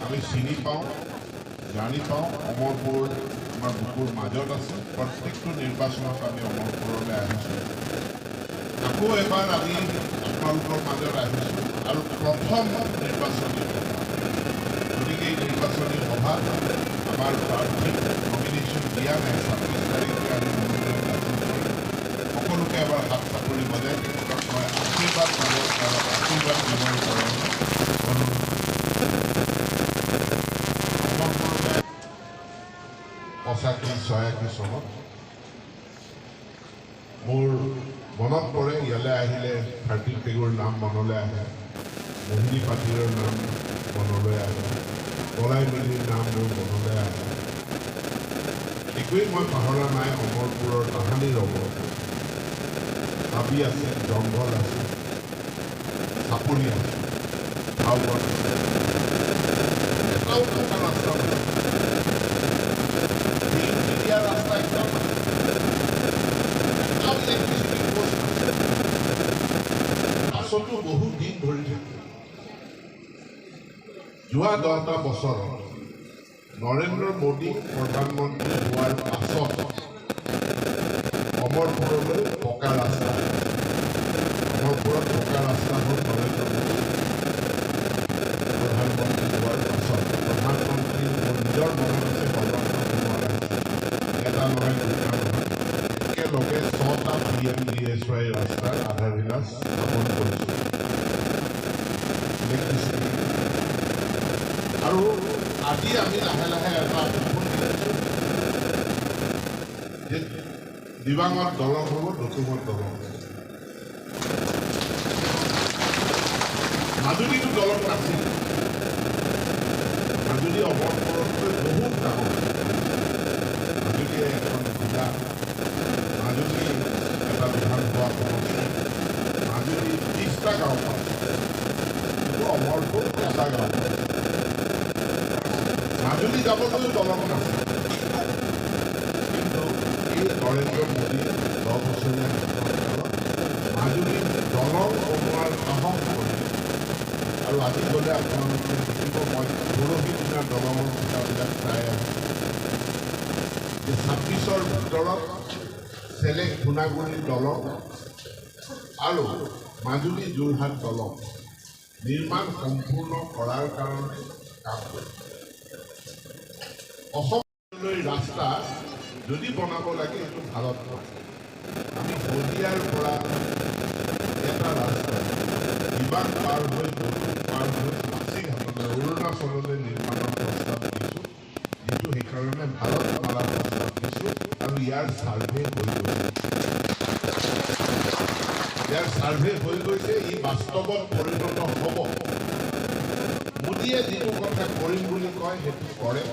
আমি চিনি পাওঁ, জানি পাওঁ অমৰপুৰ আমাৰ বুকুৰ মাজত আছে। প্ৰত্যেকটো নিৰ্বাচনত আমি অমৰপুৰলৈ আহিছোঁ, আকৌ এবাৰ আমি আপোনালোকৰ মাজত আহিছোঁ আৰু প্ৰথম নিৰ্বাচনী সভা। গতিকে এই নিৰ্বাচনী সভা আমাৰ প্ৰাৰ্থীক নমিনেশ্যন দিয়া নাই, 26 তাৰিখে আমি মনোনয়ন দাখিল কৰিম। সকলোকে এবাৰ হাত চাপৰি বজাই মই আশীৰ্বাদ পালোঁ আৰু আশীৰ্বাদ দিবৰ কাৰণে সঁচাকৈ 86 চনত মোৰ মনত পৰে, ইয়ালৈ আহিলে ভাৰতী পেগুৰ নাম মনলৈ আহে, মোহিনী পাটিলৰ নাম মনলৈ আহে, কলাই মেলিৰ নাম মোৰ মনলৈ আহে। একোৱেই মই পাহৰা নাই অমৰপুৰৰ তাহানিৰ অমৰপুৰ। হাবি আছে, জংঘল আছে, চাপৰি আছে, ঝাউবন আছে, এটাও থকা ৰাস্তা নহয়, ৰাস্তা একদম পাছতো বহুত দিন ধৰি থাকে। যোৱা 10টা বছৰত নৰেন্দ্ৰ মোদী প্ৰধানমন্ত্ৰী হোৱাৰ পাছত অমৰপুৰলৈ পকা ৰাস্তা, অমৰপুৰত পকা ৰাস্তা হ'ল নৰেন্দ্ৰ মোদী প্ৰধানমন্ত্ৰী হোৱাৰ পাছত। প্ৰধানমন্ত্ৰী নিজৰ মনত আছে এটা নহয় দুটা নহয়, একেলগে 6টা PMDSY ৰাস্তাৰ আধাৰশিলা স্থাপন কৰিছোঁ। আৰু আজি আমি লাহে লাহে এটা সপোন দেখিছোঁ যে দিবাঙত দলং হ'ব, দতুমত দলং হ'ব। মাজুলীতো দলং নাছিল, মাজুলী অমৰপুৰতকৈ বহুত ডাঙৰ। মাজুলী এখন জিলা, মাজুলী এটা বিধানসভা সমষ্টি, মাজুলী 30টা গাঁও পায়, কিন্তু অমৰপুৰ 5টা গাঁও পায়। মাজুলী যাবলৈও দলং নাছিল, কিন্তু এই নৰেন্দ্ৰ মোদী 10 বছৰীয়া শাসনকালত মাজুলীত দলং বনোৱাৰ সাহস কৰিলে। আৰু আজি গ'লে আপোনালোকে দেখিব, মই পৰহি দিনা দলঙৰ কথাবিলাক চাই আছোঁ। 26ৰ ভিতৰত চেলেক ধূনাগুৰি দলং আৰু মাজুলী যোৰহাট দলং নিৰ্মাণ সম্পূৰ্ণ কৰাৰ কাৰণে কাম কৰে। অসমলৈ ৰাস্তা যদি বনাব লাগে এইটো ভালত নহয়। আমি শদিয়াৰ পৰা এটা ৰাস্তা দিবাং পাৰ হৈ পাছিঘাটলৈ অৰুণাচললৈ নিৰ্মাণৰ প্ৰস্তাৱ দিছোঁ, যিটো সেইকাৰণে ভাৰত মালাৰ প্ৰস্তাৱ দিছোঁ। আৰু ইয়াৰ ছাৰ্ভে হৈ গৈছে, ই বাস্তৱত পৰিণত হ'ব। মোদীয়ে যিটো কথা কৰিম বুলি কয় সেইটো কৰে,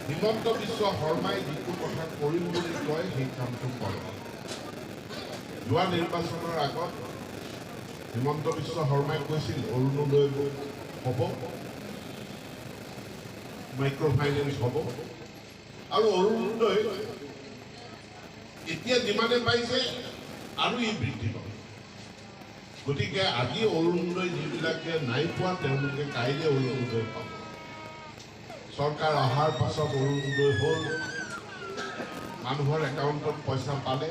হিমন্ত বিশ্ব শৰ্মাই যিটো কথা কৰিম বুলি কয় সেই কামটো কৰে। যোৱা নিৰ্বাচনৰ আগত হিমন্ত বিশ্ব শৰ্মাই কৈছিল অৰুণোদয় হ'ব, মাইক্ৰ' ফাইনেন্স হ'ব, আৰু অৰুণোদয় এতিয়া যিমানে পাইছে আৰু ই বৃদ্ধি পাব। গতিকে আজি অৰুণোদয় যিবিলাকে নাই পোৱা তেওঁলোকে কাইলৈ অৰুণোদয় পাব। চৰকাৰ অহাৰ পাছত অৰুণোদয় হ'ল, মানুহৰ একাউণ্টত পইচা পালে।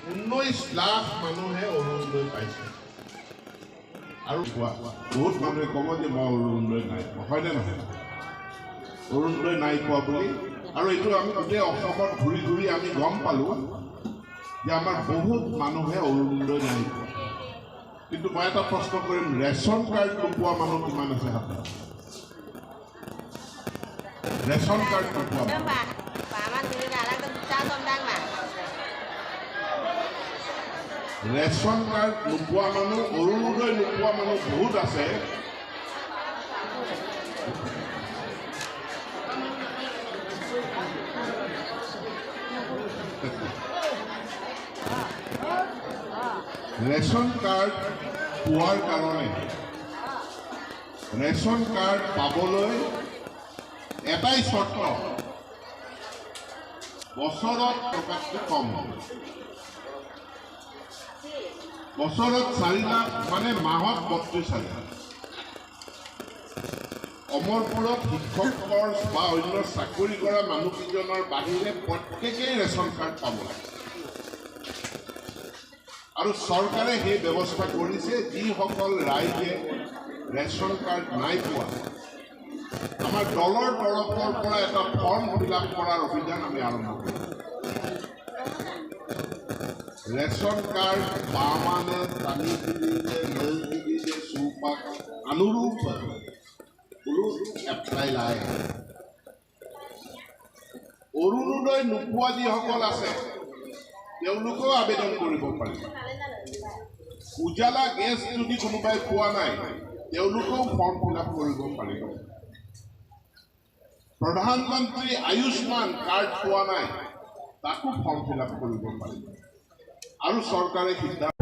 19 লাখ মানুহে অৰুণোদয় পাইছে। আৰু বহুত মানুহে ক'ব যে মই অৰুণোদয় নাই পোৱা, হয়নে নহয়? অৰুণোদয় নাই পোৱা বুলি। আৰু এইটো আমি গোটেই অসমত ঘূৰি ঘূৰি আমি গম পালোঁ যে আমাৰ বহুত মানুহে অৰুণোদয় নাই পোৱা। কিন্তু মই এটা প্ৰশ্ন কৰিম, ৰেচন কাৰ্ড নোপোৱা মানুহ কিমান আছে হাতত? ৰেচন কাৰ্ড নোপোৱা ৰেচন কাৰ্ড নোপোৱা মানুহ, অৰুণোদয় নোপোৱা মানুহ বহুত আছে। ৰেচন কাৰ্ড পোৱাৰ কাৰণে, ৰেচন কাৰ্ড পাবলৈ এটাই চৰ্ত, বছৰত টকাতকৈ কম হ'ব। বছৰত 4 লাখ মানে মাহত 32,000। অমৰপুৰত শিক্ষকৰ বা অন্য চাকৰি কৰা মানুহকেইজনৰ বাহিৰে প্ৰত্যেকেই ৰেচন কাৰ্ড পাব লাগে আৰু চৰকাৰে সেই ব্যৱস্থা কৰিছে যিসকল ৰাইজে ৰেচন কাৰ্ড নাই পোৱা আমাৰ দলৰ তৰফৰ পৰা এটা ফৰ্ম ফিল আপ কৰাৰ অভিযান আমি আৰম্ভ কৰিম ৰেচন কাৰ্ড মানে টানি দিলে লৈ দিলে চৌপাক অনুৰূপ কোনো এপ্লাই নাই অৰুণোদয় নোপোৱা যিসকল আছে তেওঁলোকেও আবেদন কৰিব পাৰিব উজালা গেছ যদি কোনোবাই পোৱা নাই তেওঁলোকেও ফৰ্ম ফিল আপ কৰিব পাৰিব প্ৰধানমন্ত্ৰী আয়ুষ্মান কাৰ্ড পোৱা নাই তাকো ফৰ্ম ফিল আপ কৰিব পাৰিব আৰু চৰকাৰে সিদ্ধান্ত